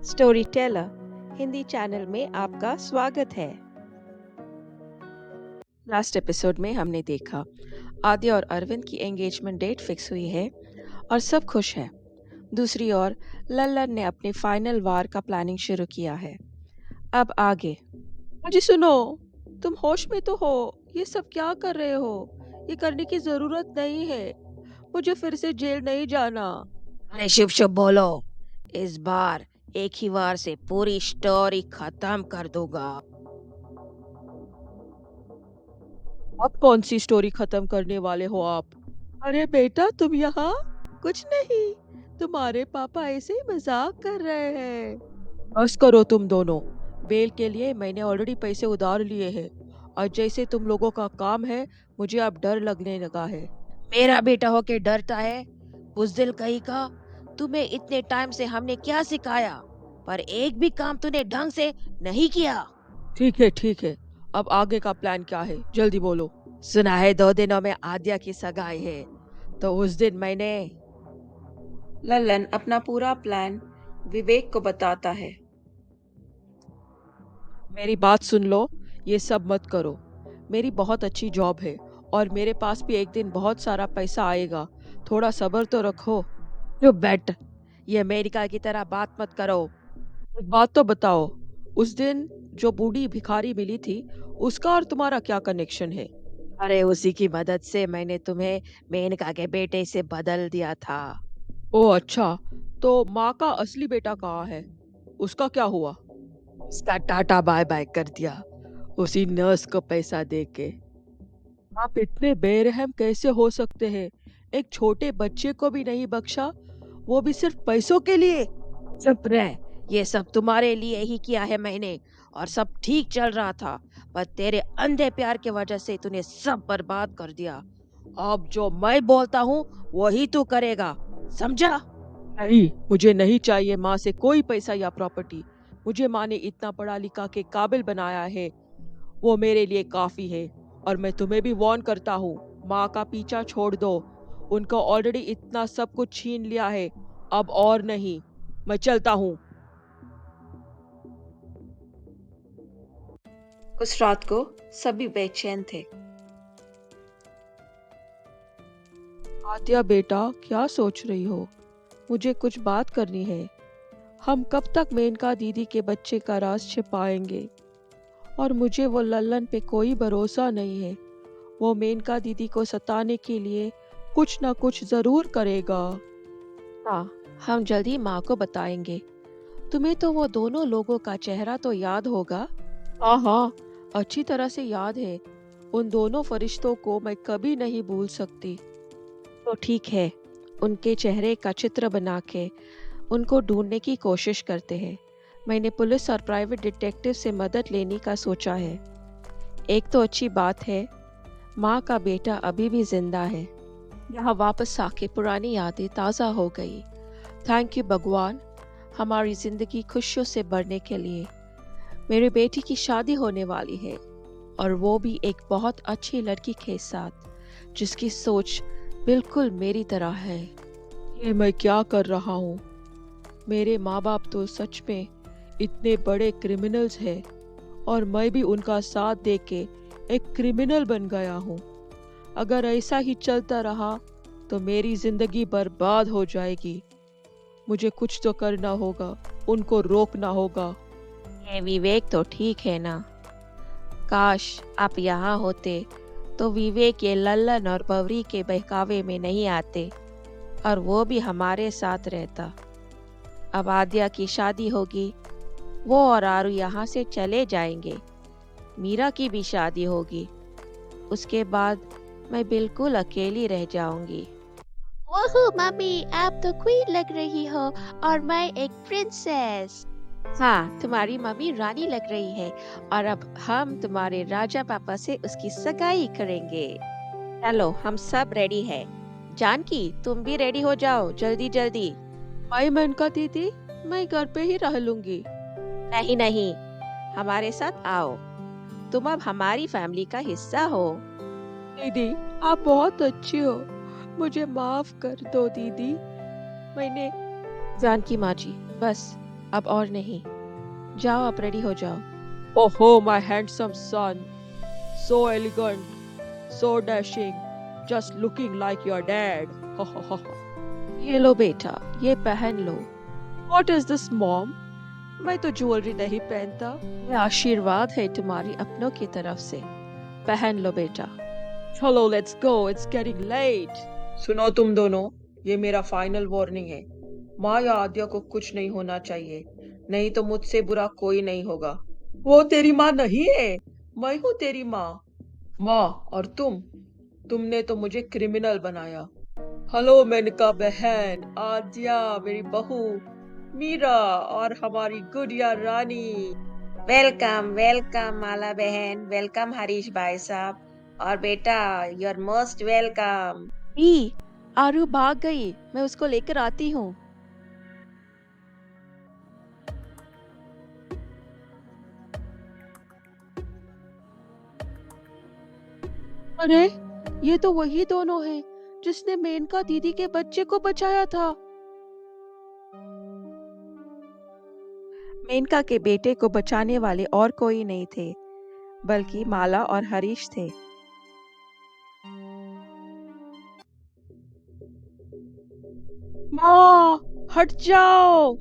Story teller Hindi channel में आपका स्वागत है। लास्ट एपिसोड में हमने देखा आद्या और अरविंद की एंगेजमेंट डेट फिक्स हुई है और सब खुश हैं। दूसरी ओर लल्लन ने अपने फाइनल वार का प्लानिंग शुरू किया है। अब आगे। मुझे सुनो, तुम होश में तो हो? ये सब क्या कर रहे हो? ये करने की जरूरत नहीं है। मुझे फिर से जेल नहीं जाना। अरे शुभ शुभ बोलो। इस बार एक ही बार से पूरी स्टोरी खत्म कर दूंगा। अब कौन सी स्टोरी खत्म करने वाले हो आप? अरे बेटा, तुम यहाँ? कुछ नहीं, तुम्हारे पापा ऐसे ही मजाक कर रहे हैं। बस करो तुम दोनों। बेल के लिए मैंने ऑलरेडी पैसे उधार लिए हैं और जैसे तुम लोगों का काम है, मुझे अब डर लगने लगा है। मेरा बेटा होके डरता है? बुज़दिल कहीं का। तुम्हें इतने टाइम से हमने क्या सिखाया, पर एक भी काम तूने ढंग से नहीं किया। ठीक है ठीक है, अब आगे का प्लान क्या है, जल्दी बोलो। सुना है 2 दिनों में आद्या की सगाई है, तो उस दिन मैंने। लल्लन अपना पूरा प्लान विवेक को बताता है। मेरी बात सुन लो, ये सब मत करो। मेरी बहुत अच्छी जॉब है और मेरे पास भी एक दिन बहुत सारा पैसा आएगा। थोड़ा सब्र तो रखो। चुप बैठ। ये अमेरिका की तरह बात मत करो। एक बात तो बताओ, उस दिन जो बूढ़ी भिखारी मिली थी, उसका और तुम्हारा क्या कनेक्शन है? अरे उसी की मदद से मैंने तुम्हें मेनका के बेटे से बदल दिया था। ओह अच्छा, तो माँ का असली बेटा कहाँ है? उसका क्या हुआ? उसका टाटा बाय बाय कर दिया, उसी नर्स को पैसा दे के। आप इतने बेरहम कैसे हो सकते हैं? एक छोटे बच्चे को भी नहीं बख्शा, वो भी सिर्फ पैसों के लिए। चुप रह। ये सब तुम्हारे लिए ही किया है मैंने, और सब ठीक चल रहा था, पर तेरे अंधे प्यार की वजह से तूने सब बर्बाद कर दिया। अब जो मैं बोलता हूँ वही तू करेगा, समझा? नहीं, मुझे नहीं चाहिए माँ से कोई पैसा या प्रॉपर्टी। मुझे माँ ने इतना पढ़ा लिखा के काबिल बनाया है, वो मेरे लिए काफी है। और मैं तुम्हें भी वार्न करता हूँ, माँ का पीछा छोड़ दो। उनको ऑलरेडी इतना सब कुछ छीन लिया है, अब और नहीं। मैं चलता हूँ। उस रात को सभी बेचैन थे। आद्या बेटा, क्या सोच रही हो? मुझे कुछ बात करनी है। हम कब तक मेनका दीदी के बच्चे का राज छिपाएंगे? और मुझे वो लल्लन पे कोई भरोसा नहीं है। वो मेनका दीदी को सताने के लिए कुछ ना कुछ जरूर करेगा। हाँ, हम जल्दी माँ को बताएंगे। तुम्हें तो वो दोनों लोगों का चेहरा तो याद होगा? हाँ हाँ, अच्छी तरह से याद है। उन दोनों फरिश्तों को मैं कभी नहीं भूल सकती। तो ठीक है, उनके चेहरे का चित्र बना के उनको ढूंढने की कोशिश करते हैं। मैंने पुलिस और प्राइवेट डिटेक्टिव से मदद लेने का सोचा है। एक तो अच्छी बात है, माँ का बेटा अभी भी जिंदा है। यहाँ वापस आके पुरानी यादें ताज़ा हो गई। थैंक यू भगवान, हमारी जिंदगी खुशियों से भरने के लिए। मेरी बेटी की शादी होने वाली है, और वो भी एक बहुत अच्छी लड़की के साथ, जिसकी सोच बिल्कुल मेरी तरह है। ये मैं क्या कर रहा हूँ? मेरे माँ बाप तो सच में इतने बड़े क्रिमिनल्स हैं और मैं भी उनका साथ दे के एक क्रिमिनल बन गया हूँ। अगर ऐसा ही चलता रहा तो मेरी जिंदगी बर्बाद हो जाएगी। मुझे कुछ तो करना होगा, उनको रोकना होगा। ये विवेक तो ठीक है ना? काश आप यहाँ होते तो विवेक ये लल्लन और बवरी के बहकावे में नहीं आते, और वो भी हमारे साथ रहता। अब आद्या की शादी होगी, वो और आरू यहाँ से चले जाएंगे। मीरा की भी शादी होगी, उसके बाद मैं बिल्कुल अकेली रह जाऊंगी। ओहो मम्मी, आप तो क्वीन लग रही हो और मैं एक प्रिंसेस। हाँ, तुम्हारी मम्मी रानी लग रही है, और अब हम तुम्हारे राजा पापा से उसकी सगाई करेंगे। चलो, हम सब रेडी है। जानकी, तुम भी रेडी हो जाओ, जल्दी जल्दी। मैं मेनका दीदी, मैं घर पे ही रह लूंगी। नहीं नहीं, हमारे साथ आओ। तुम अब हमारी फैमिली का हिस्सा हो। दीदी, आप बहुत अच्छी हो। मुझे माफ कर दो दीदी। मैंने। जानकी माँ जी, बस अब और नहीं। जाओ, अब रेडी हो जाओ। ओहो my handsome son, so elegant, so dashing, just looking like your dad. ये लो बेटा, ये पहन लो। What is this mom? मैं तो ज्वेलरी नहीं पहनता। ये आशीर्वाद है तुम्हारी अपनों की तरफ से। पहन लो बेटा। चलो let's go, it's getting late. सुनो तुम दोनों, ये मेरा फाइनल वार्निंग है। माँ या आद्या को कुछ नहीं होना चाहिए, नहीं तो मुझसे बुरा कोई नहीं होगा। वो तेरी माँ नहीं है, मैं हूँ तेरी माँ। माँ, और तुमने तो मुझे क्रिमिनल बनाया। हेलो मेनका बहन, आद्या मेरी बहू, मीरा और हमारी गुड़िया रानी। वेलकम वेलकम माला बहन, वेलकम हरीश भाई साहब। और बेटा, यू आर मोस्ट वेलकम। ई, आरू भाग गई, मैं उसको लेकर आती हूँ। अरे, ये तो वही दोनों हैं जिसने मेनका दीदी के बच्चे को बचाया था। मेनका के बेटे को बचाने वाले और कोई नहीं थे, बल्कि माला और हरीश थे। माँ, हट जाओ।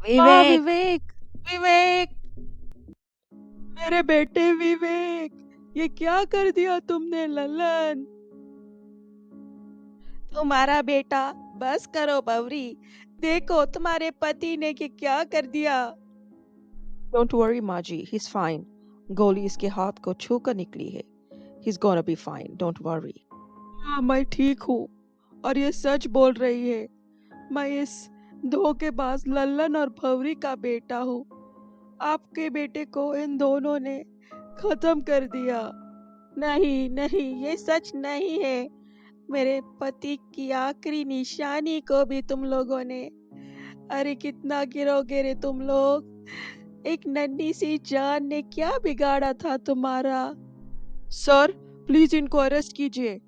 माँ, विवेक, विवेक, विवेक, मेरे बेटे विवेक, ये क्या कर दिया तुमने ललन? तुम्हारा बेटा, बस करो बवरी। देखो तुम्हारे पति ने क्या कर दिया। डोंट वरी माँ जी, ही इज फाइन। गोली इसके हाथ को छूकर निकली है। He is gonna be fine, don't worry. हाँ, मैं ठीक हूँ और ये सच बोल रही है। मैं इस धोखेबाज लल्लन और भवरी का बेटा हूँ। आपके बेटे को इन दोनों ने खत्म कर दिया। नहीं नहीं, ये सच नहीं है। मेरे पति की आखिरी निशानी को भी तुम लोगों ने। अरे कितना गिरोगे रे तुम लोग। एक नन्ही सी जान ने क्या बिगाड़ा था तुम्हारा। सर, प्लीज इनको अरेस्ट कीजिए।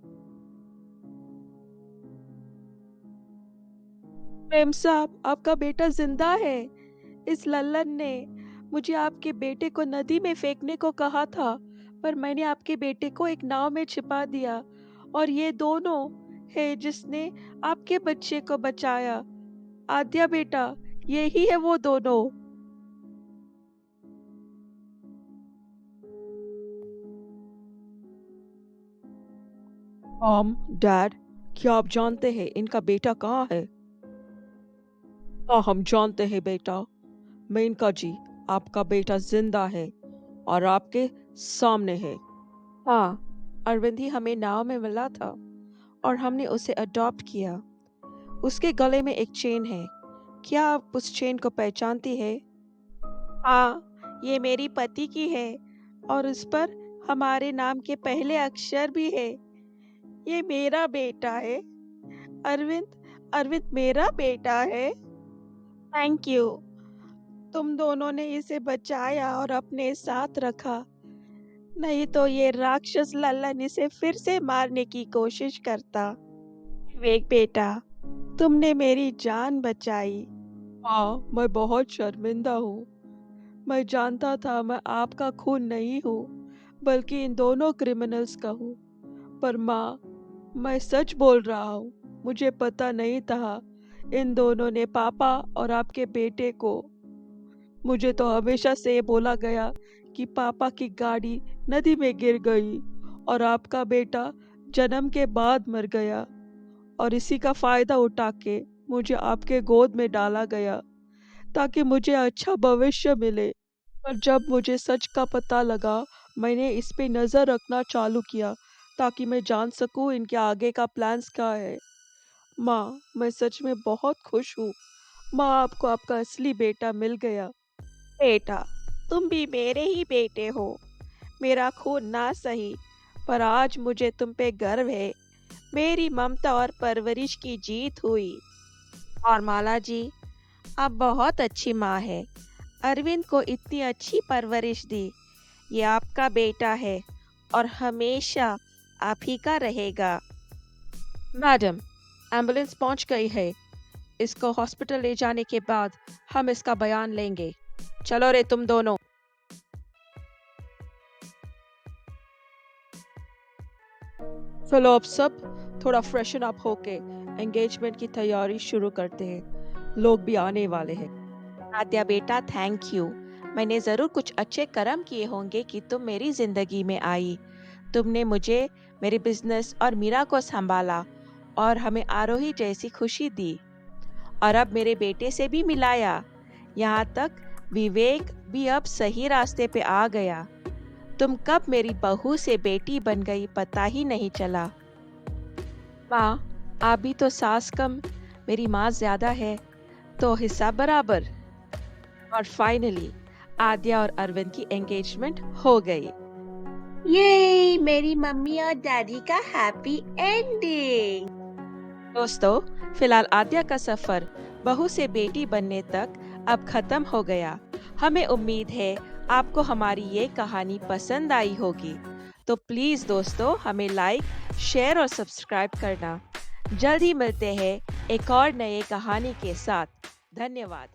प्रेम साहब, आपका बेटा जिंदा है। इस लल्लन ने मुझे आपके बेटे को नदी में फेंकने को कहा था, पर मैंने आपके बेटे को एक नाव में छिपा दिया। और ये दोनों है जिसने आपके बच्चे को बचाया। आद्या बेटा, यही है वो दोनों। मॉम, डैड, क्या आप जानते हैं इनका बेटा कहाँ है? हाँ, हम जानते हैं बेटा। मेनका जी, आपका बेटा जिंदा है और आपके सामने है। हाँ, अरविंद ही हमें नाव में मिला था और हमने उसे अडॉप्ट किया। उसके गले में एक चेन है। क्या आप उस चेन को पहचानती है? हाँ, ये मेरी पति की है और उस पर हमारे नाम के पहले अक्षर भी है। ये मेरा बेटा है। अरविंद, अरविंद मेरा बेटा है। Thank you. तुम दोनों ने इसे बचाया और अपने साथ रखा। नहीं तो ये राक्षस लल्लन इसे फिर से मारने की कोशिश करता। विवेक बेटा, तुमने मेरी जान बचाई। हाँ, मैं बहुत शर्मिंदा हूँ। मैं जानता था मैं आपका खून नहीं हूँ, बल्कि इन दोनों क्रिमिनल्स का हूँ। पर माँ, मैं सच बोल रहा हूँ। मुझे पता नहीं था इन दोनों ने पापा और आपके बेटे को। मुझे तो हमेशा से ये बोला गया कि पापा की गाड़ी नदी में गिर गई और आपका बेटा जन्म के बाद मर गया, और इसी का फायदा उठा के मुझे आपके गोद में डाला गया ताकि मुझे अच्छा भविष्य मिले। पर जब मुझे सच का पता लगा, मैंने इस पे नज़र रखना चालू किया ताकि मैं जान सकूं इनके आगे का प्लान्स क्या है। माँ, मैं सच में बहुत खुश हूँ। माँ, आपको आपका असली बेटा मिल गया। बेटा, तुम भी मेरे ही बेटे हो। मेरा खून ना सही, पर आज मुझे तुम पे गर्व है। मेरी ममता और परवरिश की जीत हुई। और माला जी, आप बहुत अच्छी माँ है। अरविंद को इतनी अच्छी परवरिश दी। ये आपका बेटा है और हमेशा आप ही का रहेगा। मैडम, एम्बुलेंस पहुंच गई है। इसको हॉस्पिटल ले जाने के बाद हम इसका बयान लेंगे। चलो रे तुम दोनों। चलो अब सब थोड़ा फ्रेशन अप होके एंगेजमेंट की तैयारी शुरू करते हैं। लोग भी आने वाले हैं। आद्या बेटा, थैंक यू। मैंने ज़रूर कुछ अच्छे कर्म किए होंगे कि तुम मेरी ज़िंदगी में आई। तुमने मुझे, मेरे बिजनेस और मीरा को संभाला और हमें आरोही जैसी खुशी दी, और अब मेरे बेटे से भी मिलाया। यहाँ तक विवेक भी अब सही रास्ते पे आ गया। तुम कब मेरी बहू से बेटी बन गई पता ही नहीं चला। माँ, आप भी तो सास कम मेरी माँ ज्यादा है, तो हिस्सा बराबर। और फाइनली आद्या और अरविंद की एंगेजमेंट हो गई। ये मेरी मम्मी और डैडी का हैप्पी एंडिंग। दोस्तों, फिलहाल आद्या का सफर बहू से बेटी बनने तक अब खत्म हो गया। हमें उम्मीद है आपको हमारी ये कहानी पसंद आई होगी। तो प्लीज दोस्तों, हमें लाइक, शेयर और सब्सक्राइब करना। जल्द ही मिलते हैं एक और नए कहानी के साथ। धन्यवाद।